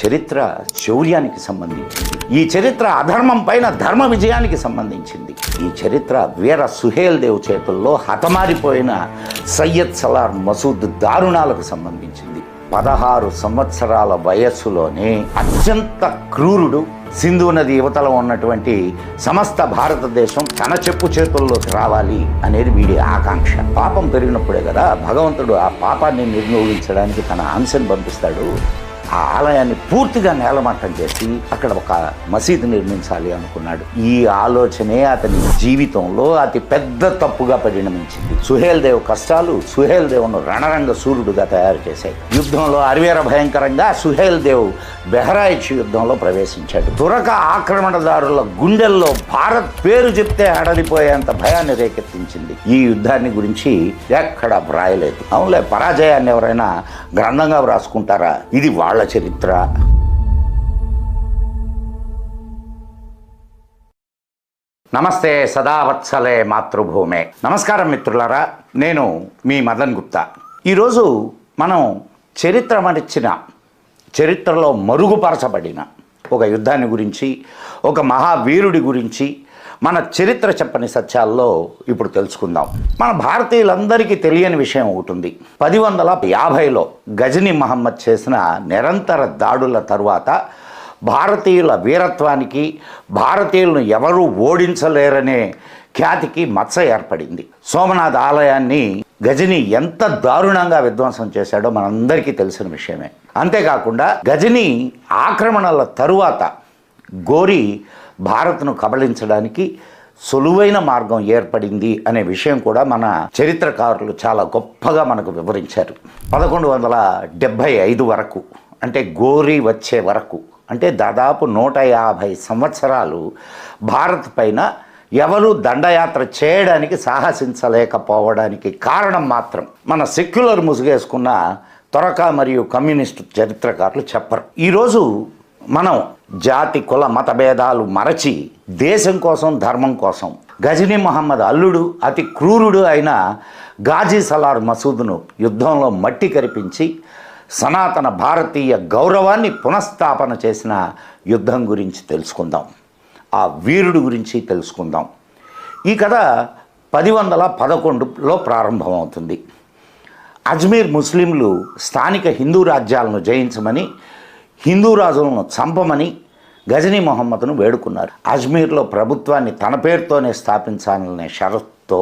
చరిత్ర శౌర్యానికి సంబంధించింది. ఈ చరిత్ర అధర్మం పైన ధర్మ విజయానికి సంబంధించింది. ఈ చరిత్ర వీర సుహేల్ దేవ్ చేతుల్లో హతమారిపోయిన సయ్యద్ సలార్ మసూద్ దారుణాలకు సంబంధించింది. 16 సంవత్సరాల వయస్సులోనే అత్యంత క్రూరుడు, సింధు నది యువతలో ఉన్నటువంటి సమస్త భారతదేశం తన చెప్పు చేతుల్లోకి రావాలి అనేది వీడి ఆకాంక్ష. పాపం పెరిగినప్పుడే కదా భగవంతుడు ఆ పాపాన్ని నిర్మూలించడానికి తన అంశను పంపిస్తాడు. ఆ ఆలయాన్ని పూర్తిగా నేలమట్టం చేసి అక్కడ ఒక మసీదు నిర్మించాలి అనుకున్నాడు. ఈ ఆలోచనే అతని జీవితంలో అతి పెద్ద తప్పుగా పరిణమించింది. సుహేల్ దేవ్ కష్టాలు సుహేల్ దేవును రణరంగ సూర్యుడుగా తయారు చేశాయి. యుద్ధంలో అరివేర భయంకరంగా సుహేల్ దేవ్ బెహ్రాయిచ్ యుద్ధంలో ప్రవేశించాడు. తురక ఆక్రమణదారుల గుండెల్లో భారత్ పేరు చెప్తే అడలిపోయేంత భయాన్ని రేకెత్తించింది. ఈ యుద్ధాన్ని గురించి ఎక్కడ వ్రాయలేదు. అవునులే, పరాజయాన్ని ఎవరైనా గ్రంథంగా వ్రాసుకుంటారా? ఇది వాళ్ళ చరిత్ర. నమస్తే సదావత్సలే మాతృభూమే. నమస్కారం మిత్రులారా, నేను మీ మదన్ గుప్తా. ఈరోజు మనం చరిత్ర మరిచిన, చరిత్రలో మరుగుపరచబడిన ఒక యుద్ధాన్ని గురించి, ఒక మహావీరుడి గురించి మన చరిత్ర చెప్పని సత్యాల్లో ఇప్పుడు తెలుసుకుందాం. మన భారతీయులందరికీ తెలియని విషయం ఒకటి ఉంది. 1150లో గజనీ మహమ్మద్ చేసిన నిరంతర దాడుల తరువాత భారతీయుల వీరత్వానికి, భారతీయులను ఎవరూ ఓడించలేరనే ఖ్యాతికి మచ్చ ఏర్పడింది. సోమనాథ్ ఆలయాన్ని గజనీ ఎంత దారుణంగా విధ్వంసం చేశాడో మనందరికీ తెలిసిన విషయమే. అంతేకాకుండా గజనీ ఆక్రమణల తరువాత గోరీ భారత్ను కబళించడానికి సులువైన మార్గం ఏర్పడింది అనే విషయం కూడా మన చరిత్రకారులు చాలా గొప్పగా మనకు వివరించారు. 1175 వరకు, అంటే గోరీ వచ్చే వరకు, అంటే దాదాపు 150 సంవత్సరాలు భారత్ పైన ఎవరు దండయాత్ర చేయడానికి సాహసించలేకపోవడానికి కారణం మాత్రం మన సెక్యులర్ ముసుగేసుకున్న తొరక మరియు కమ్యూనిస్టు చరిత్రకారులు చెప్పరు. ఈరోజు మనం జాతి కుల మత భేదాలు మరచి దేశం కోసం, ధర్మం కోసం గజనీ మహమ్మద్ అల్లుడు, అతి క్రూరుడు అయిన గాజీ సలార్ మసూద్ను యుద్ధంలో మట్టి కరిపించి సనాతన భారతీయ గౌరవాన్ని పునఃస్థాపన చేసిన యుద్ధం గురించి తెలుసుకుందాం. ఆ వీరుడు గురించి తెలుసుకుందాం. ఈ కథ 1111లో ప్రారంభమవుతుంది. అజ్మీర్ ముస్లింలు స్థానిక హిందూ రాజ్యాలను జయించమని, హిందూ రాజులను చంపమని గజనీ మహమ్మద్ను వేడుకున్నారు. అజ్మీర్లో ప్రభుత్వాన్ని తన పేరుతోనే స్థాపించాలనే షరతుతో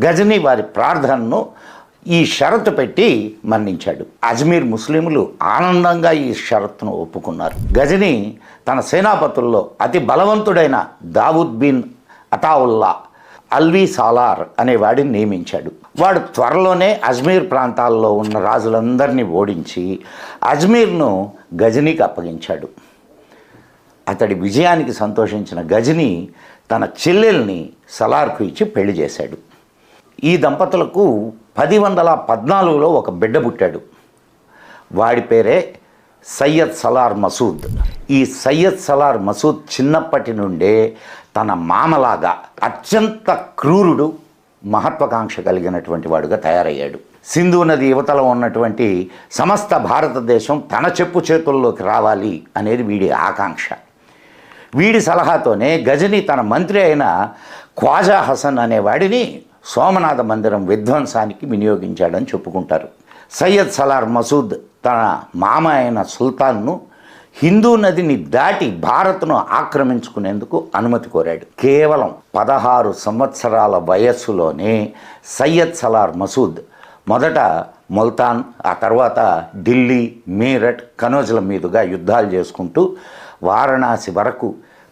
గజనీ వారి ప్రార్థనను ఈ షరతు పెట్టి మన్నించాడు. అజ్మీర్ ముస్లింలు ఆనందంగా ఈ షరతును ఒప్పుకున్నారు. గజనీ తన సేనాపతుల్లో అతి బలవంతుడైన దావుద్ బిన్ అతావుల్లా అల్వీ సాలార్ అనే వాడిని నియమించాడు. వాడు త్వరలోనే అజ్మీర్ ప్రాంతాల్లో ఉన్న రాజులందరినీ ఓడించి అజ్మీర్ను గజనీకి అప్పగించాడు. అతడి విజయానికి సంతోషించిన గజనీ తన చెల్లెల్ని సలార్కు ఇచ్చి పెళ్లి చేశాడు. ఈ దంపతులకు 1114లో ఒక బిడ్డ పుట్టాడు. వాడి పేరే సయ్యద్ సలార్ మసూద్. ఈ సయ్యద్ సలార్ మసూద్ చిన్నప్పటి నుండే తన మామలాగా అత్యంత క్రూరుడు, మహత్వాకాంక్ష కలిగినటువంటి వాడుగా తయారయ్యాడు. సింధు నది యువతలో ఉన్నటువంటి సమస్త భారతదేశం తన చెప్పు చేతుల్లోకి రావాలి అనేది వీడి ఆకాంక్ష. వీడి సలహాతోనే గజనీ తన మంత్రి అయిన ఖ్వాజా హసన్ అనేవాడిని సోమనాథ మందిరం విధ్వంసానికి వినియోగించాడని చెప్పుకుంటారు. సయ్యద్ సలార్ మసూద్ తన మామ అయిన సుల్తాన్ను హిందూ నదిని దాటి భారత్ను ఆక్రమించుకునేందుకు అనుమతి కోరాడు. కేవలం 16 సంవత్సరాల వయస్సులోనే సయ్యద్ సలార్ మసూద్ మొదట ముల్తాన్, ఆ తర్వాత ఢిల్లీ, మీరట్, కనౌజ్ల మీదుగా యుద్ధాలు చేసుకుంటూ వారణాసి వరకు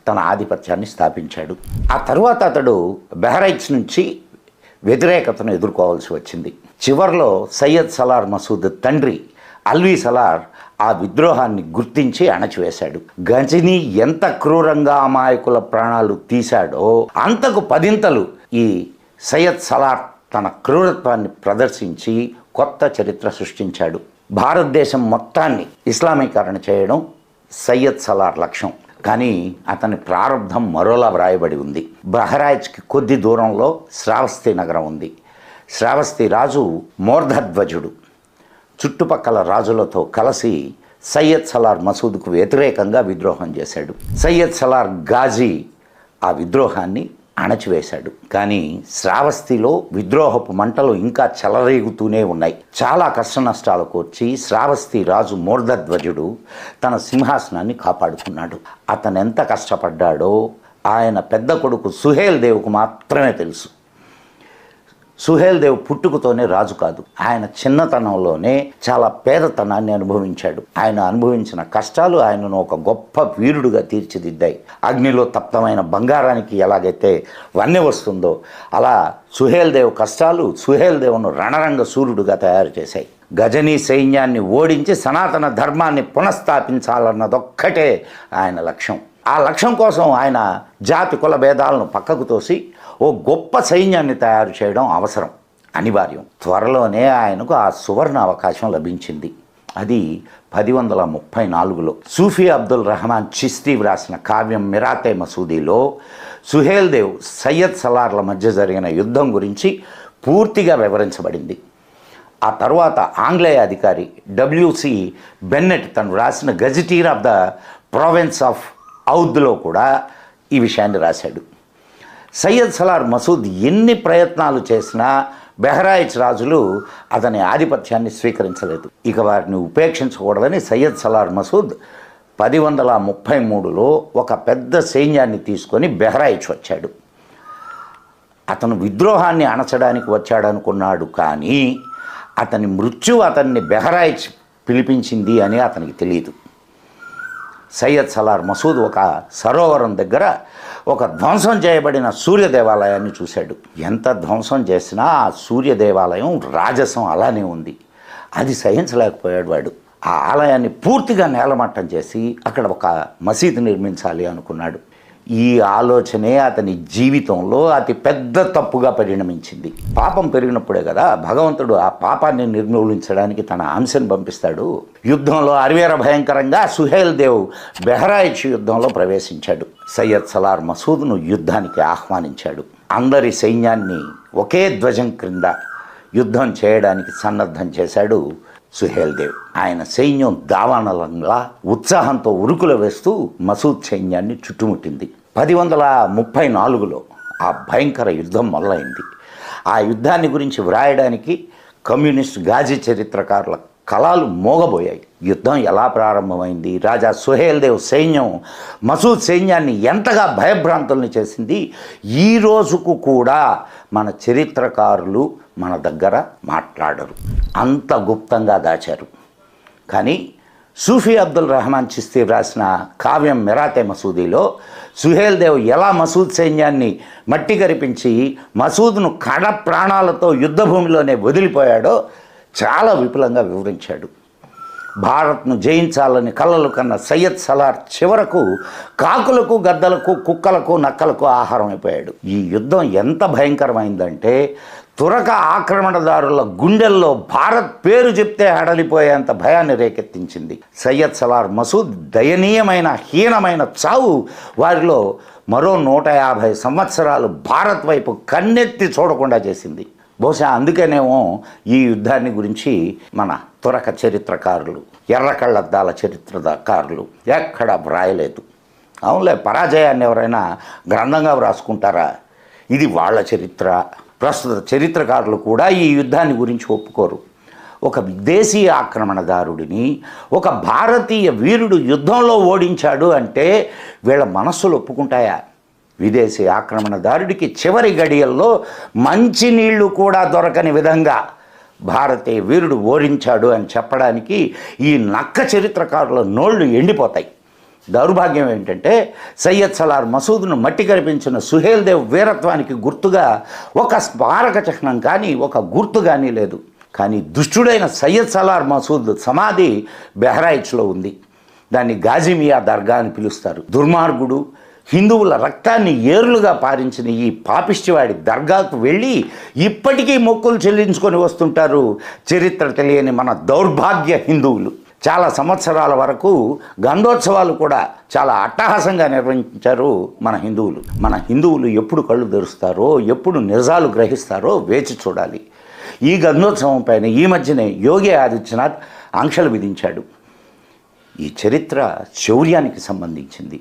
తన ఆధిపత్యాన్ని స్థాపించాడు. ఆ తర్వాత అతడు బెహ్రైచ్ నుంచి వ్యతిరేకతను ఎదుర్కోవాల్సి వచ్చింది. చివరిలో సయ్యద్ సలార్ మసూద్ తండ్రి అల్వీ సలార్ ఆ విద్రోహాన్ని గుర్తించి అణచివేశాడు. గజనీ ఎంత క్రూరంగా అమాయకుల ప్రాణాలు తీశాడో అంతకు 10 ఈ సయ్యద్ సలార్ తన క్రూరత్వాన్ని ప్రదర్శించి కొత్త చరిత్ర సృష్టించాడు. భారతదేశం మొత్తాన్ని ఇస్లామీకరణ చేయడం సయ్యద్ సలార్ లక్ష్యం. కానీ అతని ప్రారంభం మరోలా వ్రాయబడి ఉంది. బహ్రాయిచ్కి కొద్ది దూరంలో శ్రావస్తి నగరం ఉంది. శ్రావస్తి రాజు మోర్ధధ్వజుడు చుట్టుపక్కల రాజులతో కలిసి సయ్యద్ సలార్ మసూద్కు వ్యతిరేకంగా విద్రోహం చేశాడు. సయ్యద్ సలార్ గాజీ ఆ విద్రోహాన్ని అణచివేశాడు. కానీ శ్రావస్తిలో విద్రోహపు మంటలు ఇంకా చెలరేగుతూనే ఉన్నాయి. చాలా కష్ట నష్టాలకు వచ్చి శ్రావస్తి రాజు మూర్ధధ్వజుడు తన సింహాసనాన్ని కాపాడుకున్నాడు. అతను ఎంత కష్టపడ్డాడో ఆయన పెద్ద కొడుకు సుహేల్ దేవుకు మాత్రమే తెలుసు. సుహేల్ దేవ్ పుట్టుకతోనే రాజు కాదు, ఆయన చిన్నతనంలోనే చాలా పేదతనాన్ని అనుభవించాడు. ఆయన అనుభవించిన కష్టాలు ఆయనను ఒక గొప్ప వీరుడుగా తీర్చిదిద్దాయి. అగ్నిలో తప్తమైన బంగారానికి ఎలాగైతే వన్నె వస్తుందో అలా సుహేల్ దేవ్ కష్టాలు సుహేల్ దేవును రణరంగ సూర్యుడుగా తయారు చేశాయి. గజనీ సైన్యాన్ని ఓడించి సనాతన ధర్మాన్ని పునఃస్థాపించాలన్నదొక్కటే ఆయన లక్ష్యం. ఆ లక్ష్యం కోసం ఆయన జాతి కుల భేదాలను పక్కకు తోసి ఓ గొప్ప సైన్యాన్ని తయారు చేయడం అవసరం, అనివార్యం. త్వరలోనే ఆయనకు ఆ సువర్ణ అవకాశం లభించింది. అది 1034లో సూఫీ అబ్దుల్ రహమాన్ చిస్తీ వ్రాసిన కావ్యం మిరాతే మసూదీలో సుహేల్ దేవ్ సయ్యద్ సలార్ల మధ్య జరిగిన యుద్ధం గురించి పూర్తిగా వివరించబడింది. ఆ తర్వాత ఆంగ్లేయ అధికారి డబ్ల్యూసి బెన్నెట్ తను రాసిన గజిటీర్ ఆఫ్ ద ప్రావిన్స్ ఆఫ్ ఔద్లో కూడా ఈ విషయాన్ని రాశాడు. సయ్యద్ సలార్ మసూద్ ఎన్ని ప్రయత్నాలు చేసినా బెహ్రాయిచ్ రాజులు అతని ఆధిపత్యాన్ని స్వీకరించలేదు. ఇక వారిని ఉపేక్షించకూడదని సయ్యద్ సలార్ మసూద్ 1033లో ఒక పెద్ద సైన్యాన్ని తీసుకొని బెహ్రాయిచ్ వచ్చాడు. అతను విద్రోహాన్ని అణచడానికి వచ్చాడనుకున్నాడు, కానీ అతని మృత్యు అతన్ని బెహ్రాయిచ్ పిలిపించింది అని అతనికి తెలియదు. సయ్యద్ సలార్ మసూద్ ఒక సరోవరం దగ్గర ఒక ధ్వంసం చేయబడిన సూర్య దేవాలయాన్ని చూశాడు. ఎంత ధ్వంసం చేసినా ఆ సూర్య దేవాలయం రాజసం అలానే ఉంది. అది సహించలేకపోయాడు వాడు. ఆ ఆలయాన్ని పూర్తిగా నేలమట్టం చేసి అక్కడ ఒక మసీదు నిర్మించాలి అనుకున్నాడు. ఈ ఆలోచనే అతని జీవితంలో అతి పెద్ద తప్పుగా పరిణమించింది. పాపం పెరిగినప్పుడే కదా భగవంతుడు ఆ పాపాన్ని నిర్మూలించడానికి తన అంశను పంపిస్తాడు. యుద్ధంలో అరివేర భయంకరంగా సుహేల్ దేవ్ బెహ్రాయిచ్ యుద్ధంలో ప్రవేశించాడు. సయ్యద్ సలార్ మసూద్ను యుద్ధానికి ఆహ్వానించాడు. అందరి సైన్యాన్ని ఒకే ధ్వజం క్రింద యుద్ధం చేయడానికి సన్నద్ధం చేశాడు సుహేల్ దేవ్. ఆయన సైన్యం దావానలంగా ఉత్సాహంతో ఉరుకులు వేస్తూ మసూద్ సైన్యాన్ని చుట్టుముట్టింది. 1034లో ఆ భయంకర యుద్ధం మొదలైంది. ఆ యుద్ధాన్ని గురించి వ్రాయడానికి కమ్యూనిస్ట్ గాజీ చరిత్రకారుల కళాలు మోగబోయాయి. యుద్ధం ఎలా ప్రారంభమైంది, రాజా సుహేల్ దేవ్ సైన్యం మసూద్ సైన్యాన్ని ఎంతగా భయభ్రాంతుల్ని చేసింది, ఈ రోజుకు కూడా మన చరిత్రకారులు మన దగ్గర మాట్లాడరు, అంత గుప్తంగా దాచారు. కానీ సూఫీ అబ్దుల్ రహమాన్ చిస్తీ రాసిన కావ్యం మిరాతే మసూదీలో సుహేల్ దేవ్ ఎలా మసూద్ సైన్యాన్ని మట్టి కరిపించి మసూద్ను కడ ప్రాణాలతో యుద్ధభూమిలోనే వదిలిపోయాడో చాలా విపులంగా వివరించాడు. భారత్ను జయించాలని కలలు కన్న సయ్యద్ సలార్ చివరకు కాకులకు గద్దలకు కుక్కలకు నక్కలకు ఆహారం అయిపోయాడు. ఈ యుద్ధం ఎంత భయంకరమైందంటే తురక ఆక్రమణదారుల గుండెల్లో భారత్ పేరు చెప్తే హడలిపోయేంత భయాన్ని రేకెత్తించింది. సయ్యద్ సలార్ మసూద్ దయనీయమైన హీనమైన చావు వారిలో మరో 150 సంవత్సరాలు భారత్ వైపు కన్నెత్తి చూడకుండా చేసింది. బహుశా అందుకనేమో ఈ యుద్ధాన్ని గురించి మన తురక చరిత్రకారులు, ఎర్రకళ్ళద్దాల చరిత్రకారులు ఎక్కడ వ్రాయలేదు. అవునులే, పరాజయాన్ని ఎవరైనా గ్రంథంగా వ్రాసుకుంటారా? ఇది వాళ్ళ చరిత్ర. ప్రస్తుత చరిత్రకారులు కూడా ఈ యుద్ధాన్ని గురించి ఒప్పుకోరు. ఒక విదేశీ ఆక్రమణదారుడిని ఒక భారతీయ వీరుడు యుద్ధంలో ఓడించాడు అంటే వీళ్ళ మనస్సులు ఒప్పుకుంటాయా? విదేశీ ఆక్రమణదారుడికి చివరి గడియల్లో మంచినీళ్లు కూడా దొరకని విధంగా భారతీయ వీరుడు ఓడించాడు అని చెప్పడానికి ఈ నక్క చరిత్రకారుల నోళ్లు ఎండిపోతాయి. దౌర్భాగ్యం ఏంటంటే సయ్యద్ సలార్ మసూద్ను మట్టి కరిపించిన సుహేల్ దేవ్ వీరత్వానికి గుర్తుగా ఒక స్మారక చిహ్నం కానీ ఒక గుర్తు కానీ లేదు. కానీ దుష్టుడైన సయ్యద్ సలార్ మసూద్ సమాధి బెహ్రాయిచ్లో ఉంది. దాన్ని గాజిమియా దర్గా అని పిలుస్తారు. దుర్మార్గుడు హిందువుల రక్తాన్ని ఏరులుగా పారించిన ఈ పాపిష్టివాడి దర్గాకు వెళ్ళి ఇప్పటికీ మొక్కులు చెల్లించుకొని వస్తుంటారు చరిత్ర తెలియని మన దౌర్భాగ్య హిందువులు. చాలా సంవత్సరాల వరకు గంధోత్సవాలు కూడా చాలా అట్టహాసంగా నిర్వహించారు మన హిందువులు ఎప్పుడు కళ్ళు తెరుస్తారో, ఎప్పుడు నిజాలు గ్రహిస్తారో వేచి చూడాలి. ఈ గంధోత్సవం పైన ఈ మధ్యనే యోగి ఆదిత్యనాథ్ ఆంక్షలు విధించాడు. ఈ చరిత్ర శౌర్యానికి సంబంధించింది.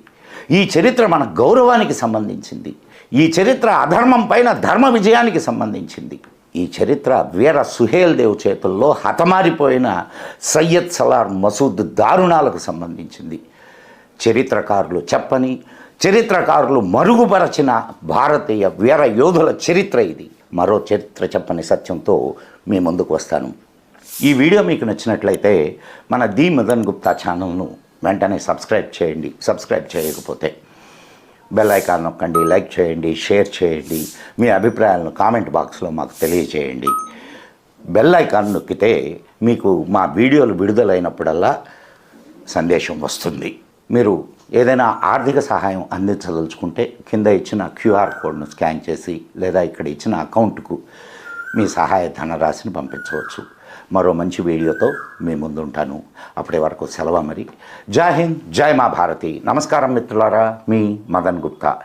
ఈ చరిత్ర మన గౌరవానికి సంబంధించింది. ఈ చరిత్ర అధర్మం పైన ధర్మ విజయానికి సంబంధించింది. ఈ చరిత్ర వీర సుహేల్ దేవ్ చేతుల్లో హతమారిపోయిన సయ్యద్ సలార్ మసూద్ దారుణాలకు సంబంధించింది. చరిత్రకారులు చెప్పని, చరిత్రకారులు మరుగుపరచిన భారతీయ వీర యోధుల చరిత్ర ఇది. మరో చరిత్ర చెప్పని సత్యంతో మీ ముందుకు వస్తాను. ఈ వీడియో మీకు నచ్చినట్లయితే మన ది మదన్ గుప్తా ఛానల్ను వెంటనే సబ్స్క్రైబ్ చేయండి. సబ్స్క్రైబ్ చేయకపోతే బెల్ ఐకాన్ నొక్కండి, లైక్ చేయండి, షేర్ చేయండి. మీ అభిప్రాయాలను కామెంట్ బాక్స్లో మాకు తెలియజేయండి. బెల్ ఐకాన్ నొక్కితే మీకు మా వీడియోలు విడుదలైనప్పుడల్లా సందేశం వస్తుంది. మీరు ఏదైనా ఆర్థిక సహాయం అందించదలుచుకుంటే కింద ఇచ్చిన QR కోడ్ను స్కాన్ చేసి లేదా ఇక్కడ ఇచ్చిన అకౌంట్కు మీ సహాయ ధనరాశిని పంపించవచ్చు. మరో మంచి వీడియోతో మీ ముందుంటాను. అప్పటి వరకు సెలవు మరి. జై హింద్, జై మా భారతి. నమస్కారం మిత్రులారా, మీ మదన్ గుప్తా.